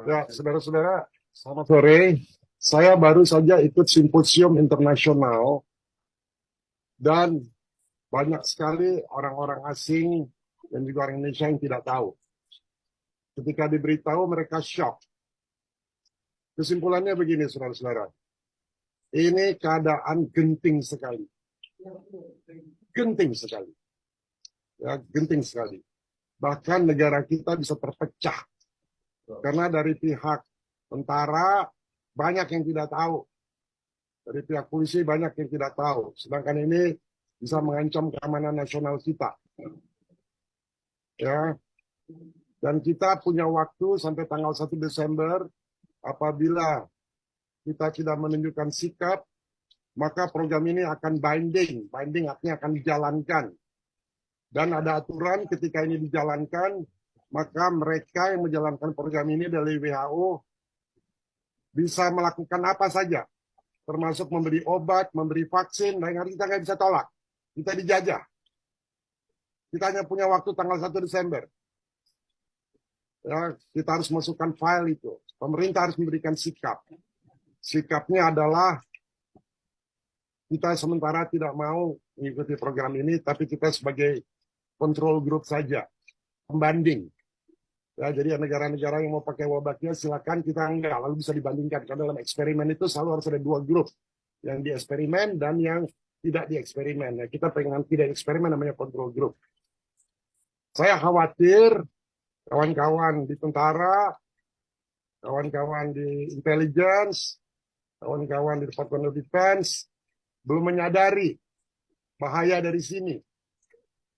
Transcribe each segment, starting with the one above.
Ya, saudara-saudara, selamat sore. Saya baru saja ikut simposium internasional dan banyak sekali orang-orang asing dan juga orang Indonesia yang tidak tahu. Ketika diberitahu mereka shock. Kesimpulannya begini, saudara-saudara. Ini keadaan genting sekali. Genting sekali. Ya, genting sekali. Bahkan negara kita bisa terpecah. Karena dari pihak tentara banyak yang tidak tahu. Dari pihak polisi banyak yang tidak tahu. Sedangkan ini bisa mengancam keamanan nasional kita. Ya. Dan kita punya waktu sampai tanggal 1 Desember. Apabila kita tidak menunjukkan sikap, maka program ini akan binding. Binding artinya akan dijalankan. Dan ada aturan ketika ini dijalankan, maka mereka yang menjalankan program ini dari WHO bisa melakukan apa saja. Termasuk memberi obat, memberi vaksin, dan kita nggak bisa tolak. Kita dijajah. Kita hanya punya waktu tanggal 1 Desember. Ya, kita harus masukkan file itu. Pemerintah harus memberikan sikap. Sikapnya adalah kita sementara tidak mau mengikuti program ini, tapi kita sebagai control group saja, pembanding. Ya, jadi negara-negara yang mau pakai wabahnya silakan, kita enggak, lalu bisa dibandingkan. Karena dalam eksperimen itu selalu harus ada dua grup, yang di eksperimen dan yang tidak di eksperimen. Ya, kita pengen tidak eksperimen namanya control group. Saya khawatir kawan-kawan di tentara, kawan-kawan di intelligence, kawan-kawan di Department of Defense belum menyadari bahaya dari sini.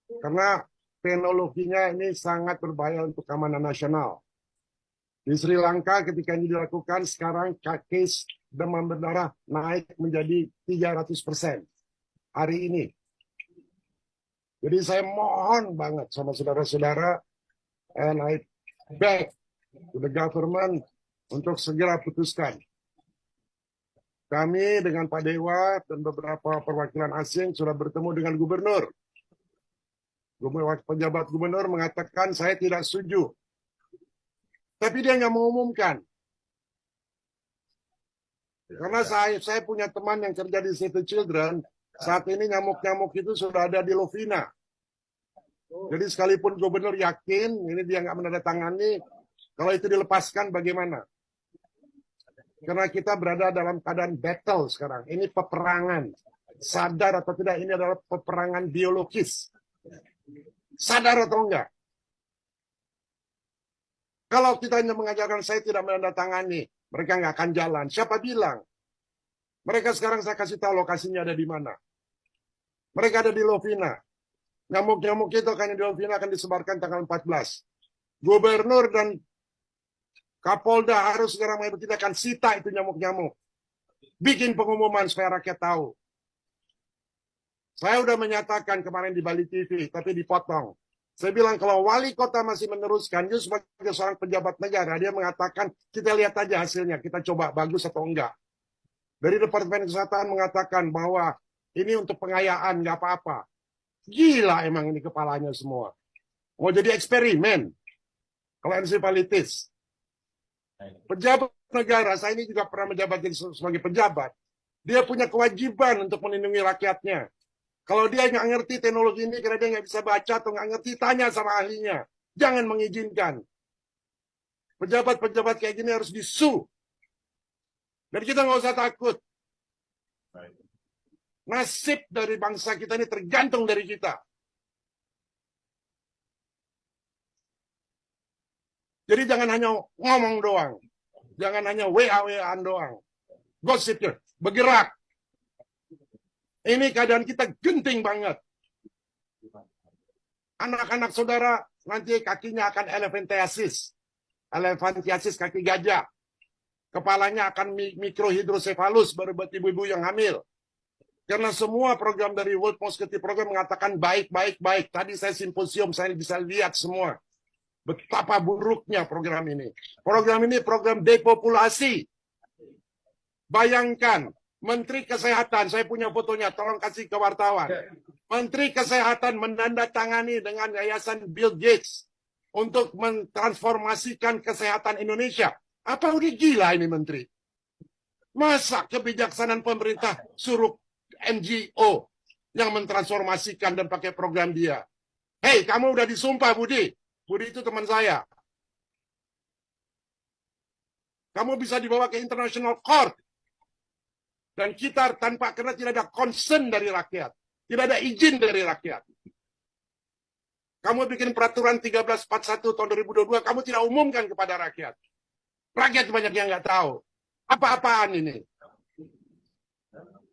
Karena teknologinya ini sangat berbahaya untuk keamanan nasional. Di Sri Lanka ketika ini dilakukan, sekarang case demam berdarah naik menjadi 300% hari ini. Jadi saya mohon banget sama saudara-saudara, and I beg to the government untuk segera putuskan. Kami dengan Pak Dewa dan beberapa perwakilan asing sudah bertemu dengan gubernur. Pejabat gubernur mengatakan saya tidak setuju. Tapi dia nggak mengumumkan. Karena saya punya teman yang kerja di Save the Children, saat ini nyamuk-nyamuk itu sudah ada di Lovina. Jadi sekalipun gubernur yakin, ini dia nggak menandatangani, kalau itu dilepaskan bagaimana? Karena kita berada dalam keadaan battle sekarang. Ini peperangan. Sadar atau tidak, ini adalah peperangan biologis. Sadar atau enggak? Kalau kita hanya mengajarkan saya tidak menandatangani, mereka nggak akan jalan. Siapa bilang? Mereka sekarang saya kasih tahu lokasinya ada di mana. Mereka ada di Lovina. Nyamuk-nyamuk itu akan di Lovina akan disebarkan tanggal 14. Gubernur dan Kapolda harus segera kita akan sita itu nyamuk-nyamuk. Bikin pengumuman supaya rakyat tahu. Saya udah menyatakan kemarin di Bali TV, tapi dipotong. Saya bilang kalau wali kota masih meneruskan, dia sebagai seorang pejabat negara, dia mengatakan kita lihat aja hasilnya, kita coba bagus atau enggak. Dari Departemen Kesehatan mengatakan bahwa ini untuk pengayaan, nggak apa-apa. Gila emang ini kepalanya semua. Mau jadi eksperimen. Kalau ensefalitis. Pejabat negara, saya ini juga pernah menjabat sebagai pejabat. Dia punya kewajiban untuk melindungi rakyatnya. Kalau dia nggak ngerti teknologi ini, karena dia nggak bisa baca atau nggak ngerti, tanya sama ahlinya. Jangan mengizinkan. Pejabat-pejabat kayak gini harus disu. Dan kita nggak usah takut. Nasib dari bangsa kita ini tergantung dari kita. Jadi jangan hanya ngomong doang. Jangan hanya WA-WA-an doang. Gosipnya, bergerak. Ini keadaan kita genting banget. Anak-anak saudara nanti kakinya akan elephantiasis. Elephantiasis kaki gajah. Kepalanya akan mikrohidrosefalus baru buat ibu-ibu yang hamil. Karena semua program dari World Mosquito Program mengatakan baik. Tadi saya simposium, saya bisa lihat semua. Betapa buruknya program ini. Program ini program depopulasi. Bayangkan, Menteri Kesehatan, saya punya fotonya, tolong kasih ke wartawan. Menteri Kesehatan menandatangani dengan Yayasan Bill Gates untuk mentransformasikan kesehatan Indonesia. Apa udah gila ini Menteri? Masa kebijaksanaan pemerintah suruh NGO yang mentransformasikan dan pakai program dia? Hei, kamu udah disumpah, Budi. Budi itu teman saya. Kamu bisa dibawa ke International Court. Dan kita karena tidak ada concern dari rakyat. Tidak ada izin dari rakyat. Kamu bikin peraturan 1341 tahun 2022, kamu tidak umumkan kepada rakyat. Rakyat banyak yang nggak tahu. Apa-apaan ini?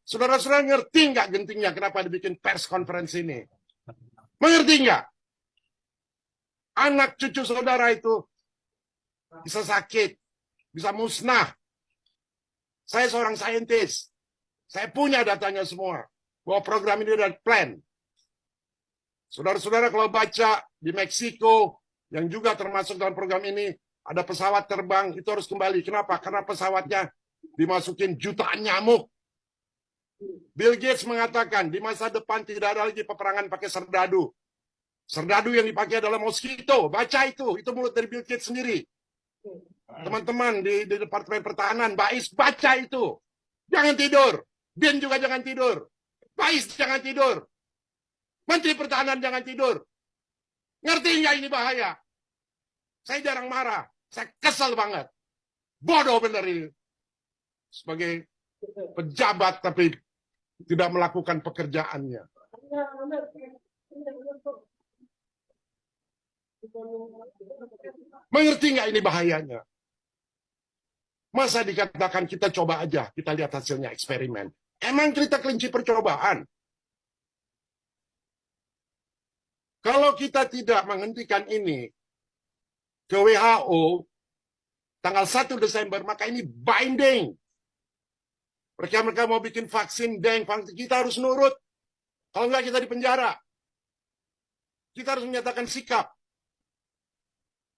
Saudara-saudara ngerti nggak gentingnya kenapa dibikin pers conference ini? Mengerti nggak? Anak cucu saudara itu bisa sakit, bisa musnah. Saya seorang saintis. Saya punya datanya semua. Bahwa program ini ada plan. Saudara-saudara kalau baca di Meksiko, yang juga termasuk dalam program ini, ada pesawat terbang, itu harus kembali. Kenapa? Karena pesawatnya dimasukin jutaan nyamuk. Bill Gates mengatakan, di masa depan tidak ada lagi peperangan pakai serdadu. Serdadu yang dipakai adalah mosquito. Baca itu mulut dari Bill Gates sendiri. Teman-teman di Departemen Pertahanan, Bais, baca itu. Jangan tidur. Bin juga jangan tidur. Bais jangan tidur. Menteri Pertahanan jangan tidur. Ngerti nggak ini bahaya? Saya jarang marah. Saya kesel banget. Bodoh bener ini. Sebagai pejabat tapi tidak melakukan pekerjaannya. Mengerti nggak ini bahayanya? Masa dikatakan kita coba aja, kita lihat hasilnya eksperimen. Emang kita kelinci percobaan. Kalau kita tidak menghentikan ini ke WHO tanggal 1 Desember, maka ini binding. Mereka mau bikin vaksin, kita harus nurut. Kalau enggak kita di penjara. Kita harus menyatakan sikap.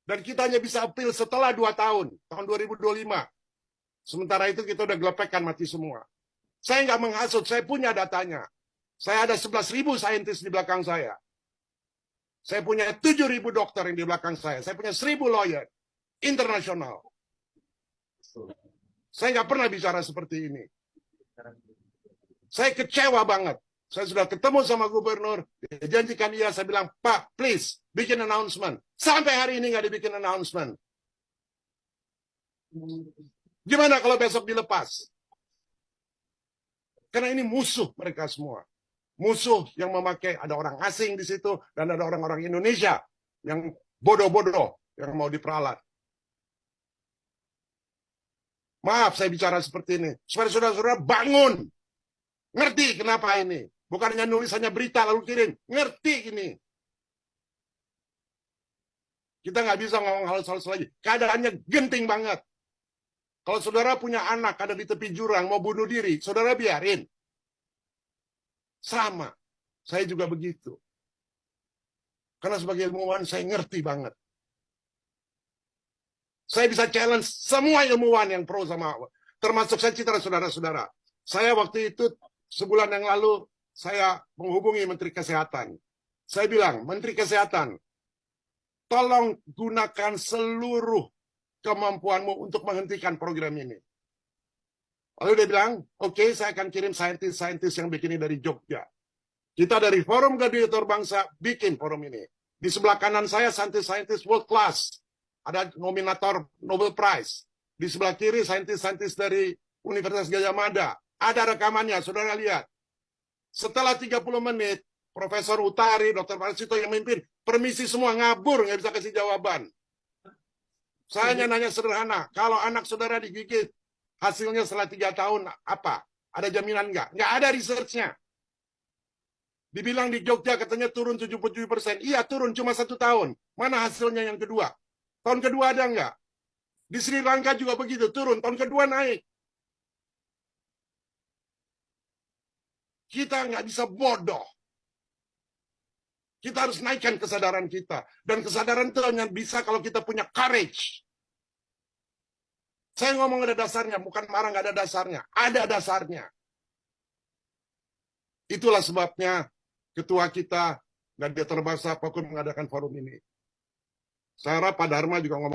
Dan kita hanya bisa appeal setelah 2 tahun, tahun 2025. Sementara itu kita udah gelepekkan mati semua. Saya nggak menghasut, saya punya datanya. Saya ada 11.000 saintis di belakang saya. Saya punya 7.000 dokter yang di belakang saya. Saya punya 1.000 lawyer internasional. Saya nggak pernah bicara seperti ini. Saya kecewa banget. Saya sudah ketemu sama gubernur, dijanjikan iya, saya bilang, Pak, please, bikin announcement. Sampai hari ini nggak dibikin announcement. Gimana kalau besok dilepas? Karena ini musuh mereka semua. Musuh yang memakai, ada orang asing di situ, dan ada orang-orang Indonesia yang bodoh-bodoh, yang mau diperalat. Maaf saya bicara seperti ini. Supaya saudara-saudara bangun. Ngerti kenapa ini? Bukannya nulisannya berita lalu kirim. Ngerti ini. Kita nggak bisa ngomong halus-halus lagi. Keadaannya genting banget. Kalau saudara punya anak ada di tepi jurang mau bunuh diri, saudara biarin. Sama. Saya juga begitu. Karena sebagai ilmuwan saya ngerti banget. Saya bisa challenge semua ilmuwan yang pro sama, termasuk saya citra saudara-saudara. Saya waktu itu sebulan yang lalu saya menghubungi Menteri Kesehatan. Saya bilang, Menteri Kesehatan, tolong gunakan seluruh kemampuanmu untuk menghentikan program ini. Lalu dia bilang, oke, saya akan kirim saintis-saintis yang bikin ini dari Jogja. Kita dari Forum Gladiator Bangsa bikin forum ini. Di sebelah kanan saya saintis-saintis world class. Ada nominator Nobel Prize. Di sebelah kiri saintis-saintis dari Universitas Gajah Mada. Ada rekamannya, saudara lihat. Setelah 30 menit, Profesor Utari, Dr. Parsito yang memimpin, permisi semua ngabur, nggak bisa kasih jawaban. Saya hanya nanya sederhana, kalau anak saudara digigit, hasilnya setelah 3 tahun apa? Ada jaminan nggak? Nggak ada research-nya. Dibilang di Jogja katanya turun 77%. Iya turun cuma 1 tahun. Mana hasilnya yang kedua? Tahun kedua ada nggak? Di Sri Lanka juga begitu, turun. Tahun kedua naik. Kita nggak bisa bodoh. Kita harus naikkan kesadaran kita. Dan kesadaran itu hanya bisa kalau kita punya courage. Saya ngomong ada dasarnya, bukan marah nggak ada dasarnya. Ada dasarnya. Itulah sebabnya ketua kita, Gladiator Bangsa Papua mengadakan forum ini. Saya harap Pak Dharma juga ngomong